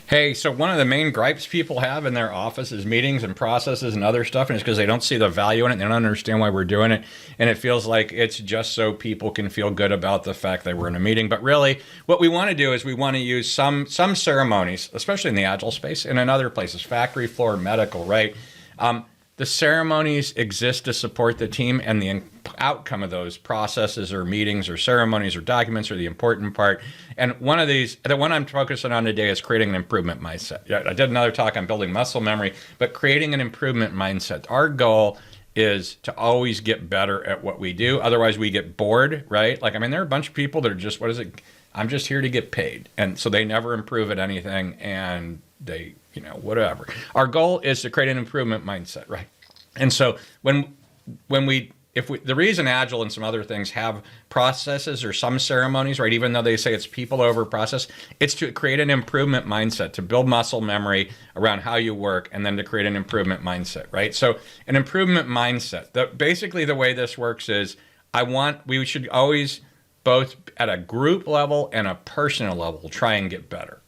Hey, so one of the main gripes people have in their office is meetings and processes and other stuff, and it's because they don't see the value in it. They don't understand why we're doing it, and it feels like it's just so people can feel good about the fact that we're in a meeting. But really, what we want to do is we want to use some ceremonies, especially in the agile space and in other places, factory floor, medical, right? The ceremonies exist to support the team, and the outcome of those processes or meetings or ceremonies or documents are the important part. And one of these, the one I'm focusing on today, is creating an improvement mindset. I did another talk on building muscle memory, but creating an improvement mindset. Our goal is to always get better at what we do. Otherwise, we get bored, right? Like, I mean, there are a bunch of people that are just, what is it? I'm just here to get paid. And so they never improve at anything, and they, whatever. Our goal is to create an improvement mindset, right? And so the reason Agile and some other things have processes or some ceremonies, right, even though they say it's people over process, it's to create an improvement mindset, to build muscle memory around how you work, and then to create an improvement mindset, right? So an improvement mindset, basically the way this works is we should always, both at a group level and a personal level, try and get better.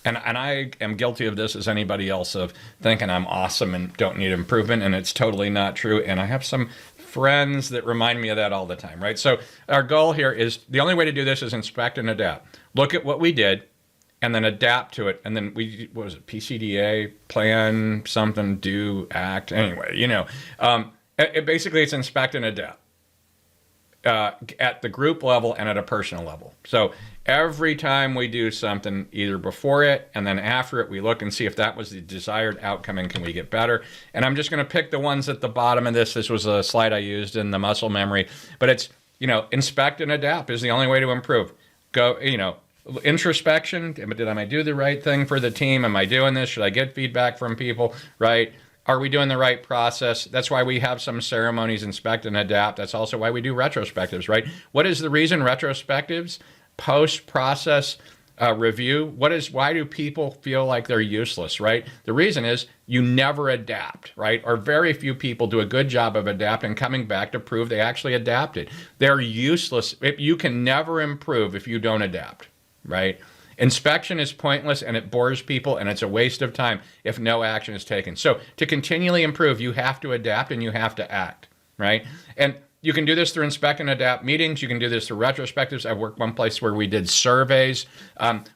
And I am guilty of this as anybody else, of thinking I'm awesome and don't need improvement, and it's totally not true. And I have some friends that remind me of that all the time, right? So our goal here is, the only way to do this is inspect and adapt. Look at what we did and then adapt to it. And then what was it? PCDA, plan, something, do, act. Anyway, basically it's inspect and adapt. At the group level and at a personal level. So every time we do something, either before it and then after it, we look and see if that was the desired outcome and can we get better. And I'm just going to pick the ones at the bottom of this. This was a slide I used in the muscle memory, but it's, inspect and adapt is the only way to improve. Go, introspection. Am I do the right thing for the team? Am I doing this? Should I get feedback from people? Right? Are we doing the right process? That's why we have some ceremonies, inspect and adapt. That's also why we do retrospectives, right? What is the reason retrospectives, post-process review? Why do people feel like they're useless, right? The reason is you never adapt, right? Or very few people do a good job of adapting, coming back to prove they actually adapted. They're useless. You can never improve if you don't adapt, right? Inspection is pointless, and it bores people, and it's a waste of time if no action is taken. So to continually improve, you have to adapt and you have to act, right? And you can do this through inspect and adapt meetings. You can do this through retrospectives. I've worked one place where we did surveys.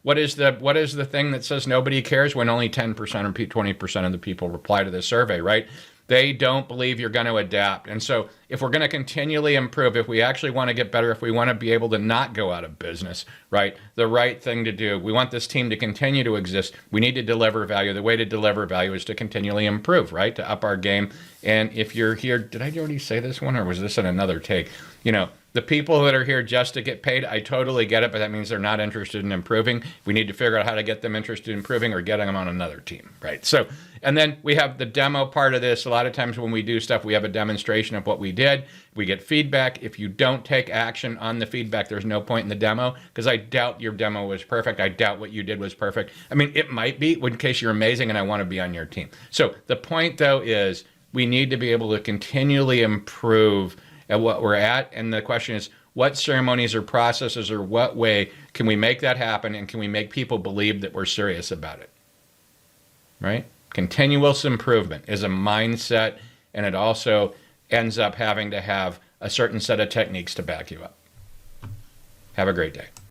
What is the thing that says nobody cares when only 10% or 20% of the people reply to the survey, right? They don't believe you're going to adapt. And so if we're going to continually improve, if we actually want to get better, if we want to be able to not go out of business, right, the right thing to do, we want this team to continue to exist, we need to deliver value. The way to deliver value is to continually improve, right, to up our game. And if you're here, did I already say this one, or was this in another take? The people that are here just to get paid, I totally get it, but that means they're not interested in improving. We need to figure out how to get them interested in improving or getting them on another team, right? So, and then we have the demo part of this. A lot of times when we do stuff, we have a demonstration of what we did. We get feedback. If you don't take action on the feedback, there's no point in the demo, because I doubt your demo was perfect. I doubt what you did was perfect. I mean, it might be, in case you're amazing and I want to be on your team. So the point, though, is we need to be able to continually improve at what we're at. And the question is, what ceremonies or processes or what way can we make that happen, and can we make people believe that we're serious about it, right? Continuous improvement is a mindset, and it also ends up having to have a certain set of techniques to back you up. Have a great day.